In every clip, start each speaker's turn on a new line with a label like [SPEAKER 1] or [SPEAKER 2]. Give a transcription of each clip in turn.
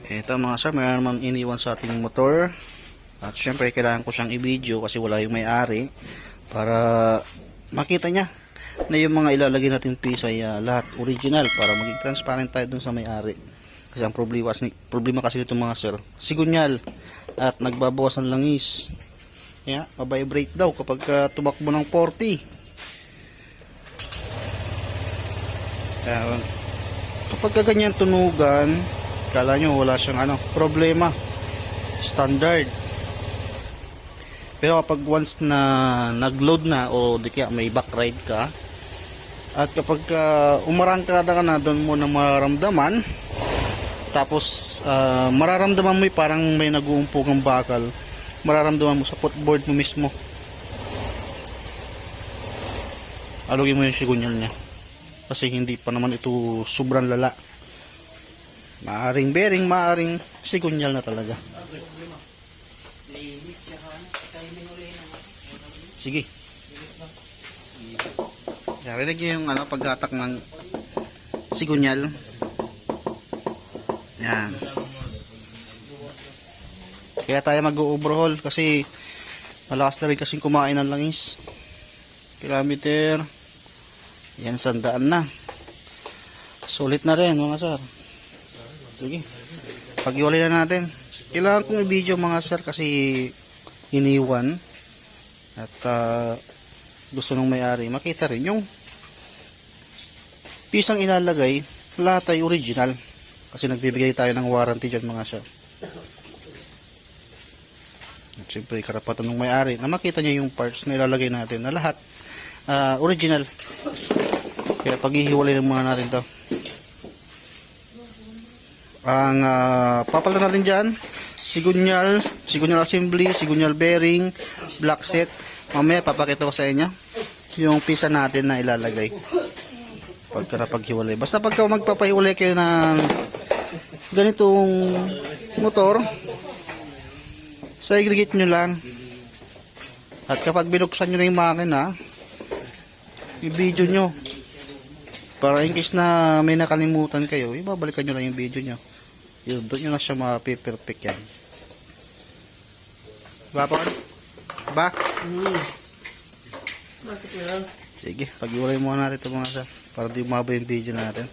[SPEAKER 1] Ito mga sir, mayroon naman iniwan sa ating motor. At syempre kailangan ko siyang i-video kasi wala yung may-ari para makita niya na yung mga ilalagay natin piece ay lahat original para maging transparent tayo dun sa may-ari. Kasi ang problema kasi nito mga sir, sigunyal at nagbabawas ng langis. Kaya mabibrate daw kapag tumakbo ng 40. Kaya kapag ganyan tunugan, kala nyo wala siyang problema, standard. Pero kapag once na nagload na o di kaya may backride ka, at kapag umarangkada ka na, doon mo na mararamdaman. Tapos mararamdaman mo parang may nag-uumpugang bakal, mararamdaman mo sa footboard mo mismo. Alugin mo yung sigunyal niya kasi hindi pa naman ito sobrang lala. Maaring bearing, maaring sigunyal na talaga. Sige. Narinig niyo yung paghatak ng sigunyal. Yan. Kaya tayo mag-overhaul kasi malakas na rin kasing kumain ng langis. Kilometer. Yan, 100 na. Sulit na rin mga sir. Sige. Pag-iwalay na natin. Kailangan kong i-video mga sir kasi iniwan. At gusto nung may-ari makita rin yung pisang ilalagay, lahat ay original. Kasi nagbibigay tayo ng warranty dyan mga sir. At siyempre karapatan ng may-ari na makita niya yung parts na ilalagay natin na lahat original. Kaya pag-ihiwalay ng mga natin to. Ang papalitan natin dyan, sigunyal assembly, sigunyal bearing, black set. Mamaya papakita ko sa inyo yung pisa natin na ilalagay pagka napaghiwalay. Basta pagka magpapahiwalay kayo ng ganitong motor, segregate nyo lang. At kapag binuksan nyo na yung makina, i-video nyo para in case na may nakalimutan kayo, ibabalikan nyo lang yung video nyo. Yun, doon nyo na siya mapiperfect yan. Diba po? Ba? Sige, pag-iwalay muna natin ito mga sir para di umaba yung video natin.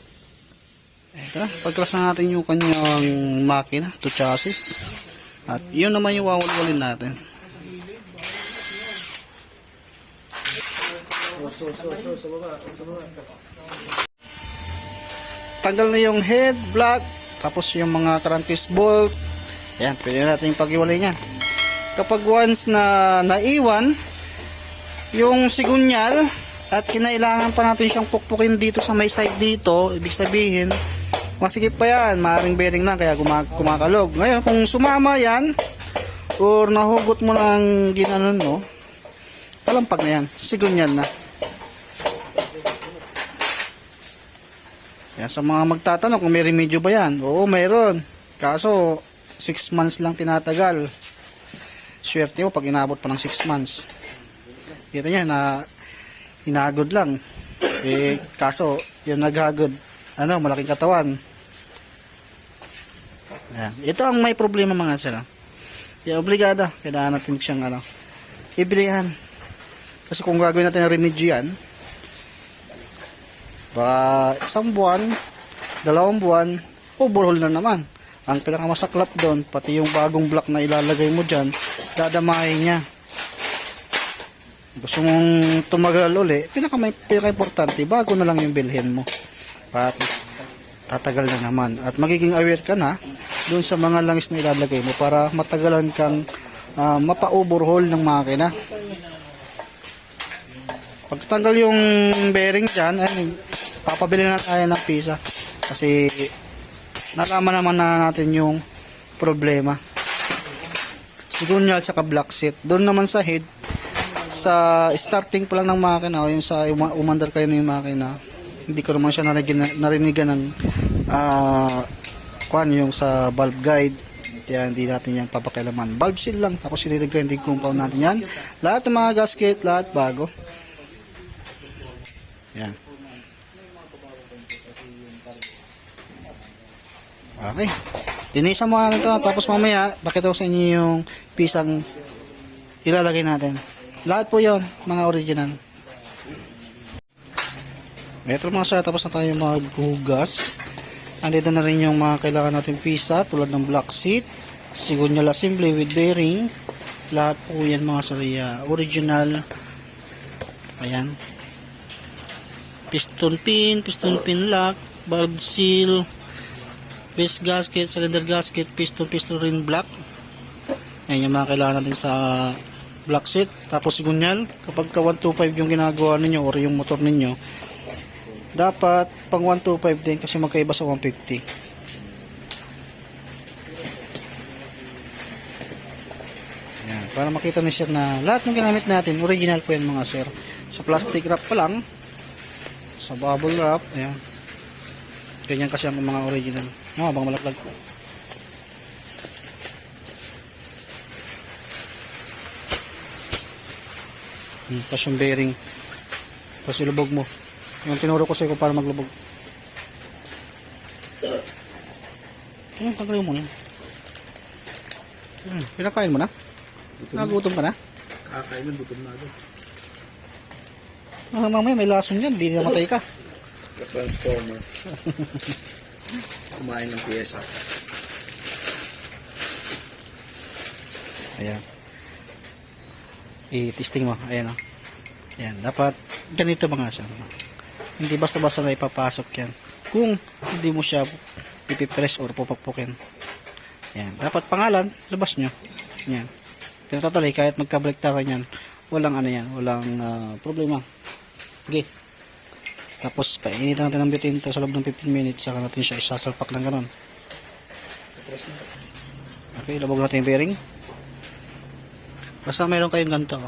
[SPEAKER 1] Ito na, pagklas na natin yung kanyang makina to chassis. At yun naman yung wawalwalin natin. Tanggal na yung head, block, tapos yung mga crankcase bolt. Ayan, pwede natin yung pag-iwalay niyan. Kapag once na naiwan yung sigunyal at kinailangan pa natin siyang pukpukin dito sa may side dito, ibig sabihin masikip pa yan, maaaring bearing na kaya kumakalog. Ngayon kung sumama yan or nahugot mo ng ginanon mo, talampag na yan, sigunyal na. Yan, sa mga magtatanong kung may remedyo ba yan, oo mayroon, kaso 6 months lang tinatagal. Swerte mo pag inabot pa ng 6 months. Kita nyo na hinagod lang. Kaso yung naghagod, malaking katawan. Ayan. Ito ang may problema mga sir. Kaya obligado, kailangan natin siyang ibilihan. Kasi kung gagawin natin ang remedyo yan, baka 1 buwan, 2 buwan, overhaul na naman. Ang pinakamasaklap doon, pati yung bagong block na ilalagay mo dyan, dadamahin niya. Gusto mong tumagal uli, pinaka-importante, bago na lang yung bilhin mo. At tatagal na naman. At magiging aware ka na doon sa mga langis na ilalagay mo para matagalan kang mapa-overhaul ng makina. Pagtanggal yung bearing dyan, papabili na tayo ng pisa. Kasi nalaman naman na natin yung problema. Sigunyal saka black set. Doon naman sa head, sa starting pa lang ng makina o yung sa umandar kayo ng makina, hindi ko naman siya narinigan ng yung sa valve guide. Kaya hindi natin yan papakilaman. Valve seal lang, tapos siniregrinding compound natin yan. Lahat ng mga gasket, lahat bago. Yan. Okay. Linisan mo natin ito, tapos mamaya, bakit ko sa inyo yung pisang ilalagay natin. Lahat po yon mga original. Ito mga sir, tapos na tayo maghugas. Andito na rin yung mga kailangan natin pisa, tulad ng black seat, sigunyal assembly with bearing. Lahat po yan mga sir, original. Ayan. Piston pin lock, valve seal, base gasket, cylinder gasket, piston ring block. Ayan yung mga kailangan natin sa black seat. Tapos sigunyal, kapag ka 125 yung ginagawa ninyo or yung motor ninyo, dapat pang 125 din kasi magkaiba sa 150. Ayan, para makita ni sir na lahat ng ginamit natin original po yan mga sir. Sa plastic wrap pa lang, sa bubble wrap, ayan, ganyan kasi ang mga original. Bang malaglag ko. Tapos yung bearing, tapos ilubog mo yung tinuro ko sa'yo para maglubog. Paglayo mo yun. Pinakain mo na? Nagutom ka na?
[SPEAKER 2] Kakain na, gutom na agad.
[SPEAKER 1] Mamaya may lason yan, hindi namatay ka.
[SPEAKER 2] Transformer. Kumain ng pyesa.
[SPEAKER 1] Ayan. I-testing mo. Ayan o. Ayan. Dapat ganito mga siya. Hindi basta-basta na ipapasok yan. Kung hindi mo siya ipipress or pupakpukin. Ayan. Dapat pangalan, labas nyo. Ayan. Pero totally, kahit magka-breaktaran yan, walang ano yan, walang problema. Okay. Tapos, painitan natin ng butane sa loob ng 15 minutes, saka natin siya isasalpak lang ganun. Okay, labog natin yung bearing. Basta mayroon kayong ganito.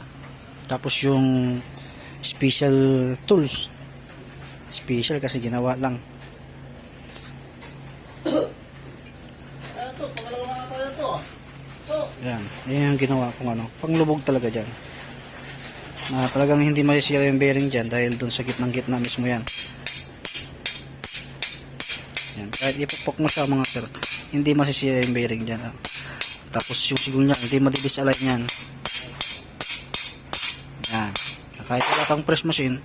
[SPEAKER 1] Tapos yung special tools. Special kasi ginawa lang. Yan. Yan yung ginawa kong ano. Panglubog talaga dyan. Na talagang hindi masisira yung bearing dyan dahil dun sa gitnang-gitna mismo yan. Yan. Kahit ipupok mo siya mga sir, hindi masisira yung bearing dyan. Tapos yung siguro niya, hindi madidisalign yan. Yan. Kahit wala kang press machine,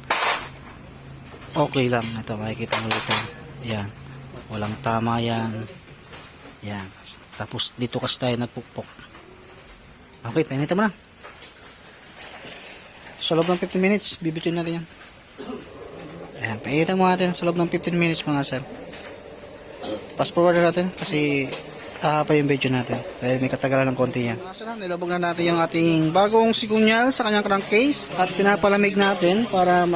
[SPEAKER 1] okay lang. Ito, makikita mo ito. Yan. Walang tama yan. Yan. Tapos dito kasi tayo nagpukpok. Okay, painitan mo na. Sa loob ng 15 minutes, bibitin natin yan. Ayan, painitan mo natin sa loob ng 15 minutes mga sir. Fast forward natin kasi pa yung video natin dahil may katagalan ng konti yan. Nilabog na natin yung ating bagong sigunyal sa kanyang crankcase at pinapalamig natin para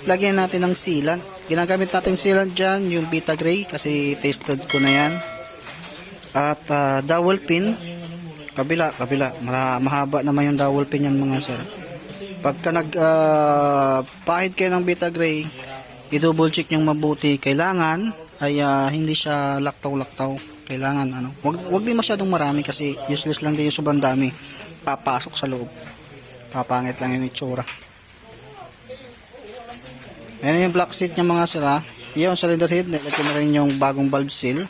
[SPEAKER 1] lagyan natin ng sealant. Ginagamit natin sealant dyan yung Vita Gray kasi tested ko na yan. At dowel pin, kabila, mahaba naman yung dowel pin yan mga sir. Pagka pahid kayo ng Vita Gray, i-double check yung mabuti. Kailangan ay hindi siya laktaw-laktaw. Kailangan wag din masyadong marami kasi useless lang din yung sobrang dami. Papasok sa loob. Papangit lang yung itsura. Ayan yung black seat niya mga sira. Yung cylinder head, nilagyan na rin yung bagong valve seal.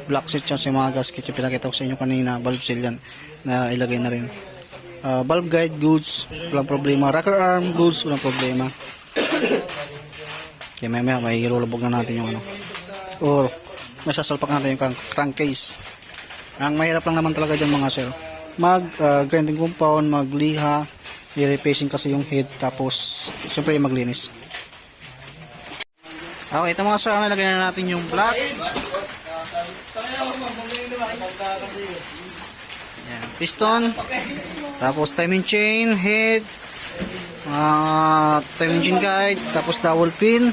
[SPEAKER 1] Black seat yan sa mga gasket yung pinakita ko sa inyo kanina. Valve seal yan na ilagay na rin. Valve guide goods, walang problema. Rocker arm goods, walang problema. Okay, may irulubog na natin yung or may sasalpak natin yung crankcase. Ang mahirap lang naman talaga dyan mga sir, grinding compound, magliha, i-repacing kasi yung head, tapos siyempre maglinis. Okay, ito mga sir, nalagyan na natin yung black. Yan, piston, tapos timing chain, head, timing chain guide, tapos dowel pin.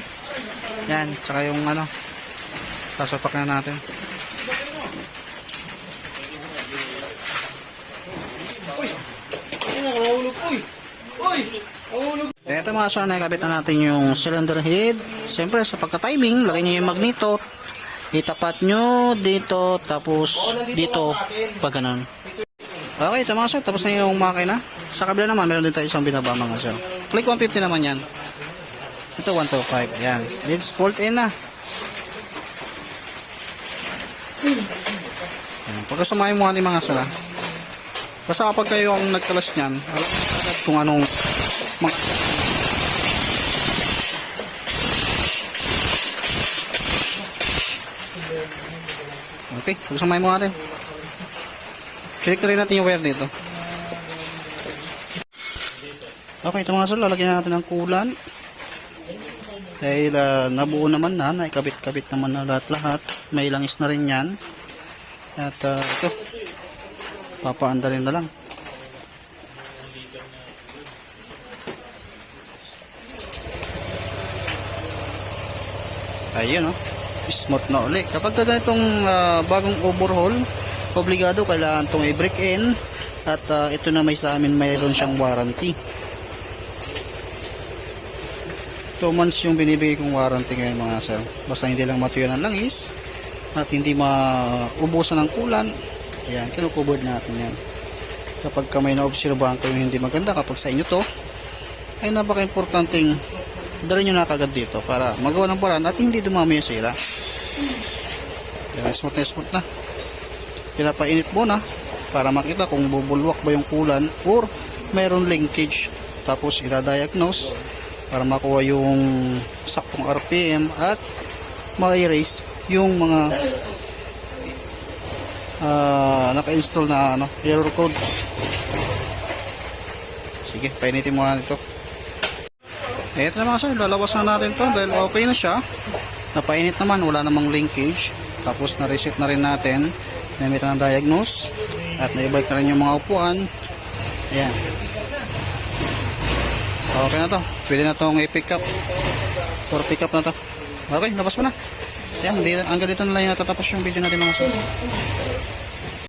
[SPEAKER 1] Yan, saka yung sasalpak na natin. Ito mga sir, nakikabit na natin yung cylinder head. Siyempre sa pagka-timing, lagay nyo yung magneto. Itapat nyo dito, tapos dito, pag ganun. Okay, ito mga sir, tapos na yung makina. Sa kabila naman, meron din tayo isang binaba mga sir. Click 150 naman yan. Ito 125, yan. It's bolt in na. Ayan. Pagkasumahin mo mga sala. Basta kapag kayo ang nagkalas niyan, alam mo agad kung anong Okay, pagkasumahin mo natin. Check na rin natin yung wire dito. Okay, ito mga sala, lalagyan natin ng kulan. Dahil nabuo naman na, naikabit-kabit naman na lahat-lahat. May langis na rin yan. At ito, papaandalin na lang. Ayun oh, smooth na uli. Kapag ganitong bagong overhaul, obligado kailangan itong i-break in. At ito na may sa amin, mayroon siyang warranty. 2 months yung binibigay kong warranty ngayon mga sir. Basta hindi lang matuyo ng langis at hindi maubusan ng kulan. Ayan, kinukubod natin yan. Kapag ka may naobserbahan ko yung hindi maganda kapag sa inyo to, ay napaka-importanting dalhin nyo na kagad dito para magawa ng paraan at hindi dumami yung sira. Ayan, smooth na. Pinapainit muna para makita kung bubulwak ba yung kulan or mayroon linkage. Tapos itadiagnose para makuha yung saktong RPM at ma-erase yung mga naka-install na error code. Sige, painitin mo nga ito. Ito na mga sir, lalawas na natin to dahil okay na siya. Napainit naman, wala namang linkage. Tapos na-reset na rin natin. Namit na ng diagnose at naibalik na rin yung mga upuan. Ayan. Okay na to. Pwede na itong i-pick up. For pick up na to. Okay, labas mo na. Yan, hanggang dito na lang yung natatapos yung video natin mga sir.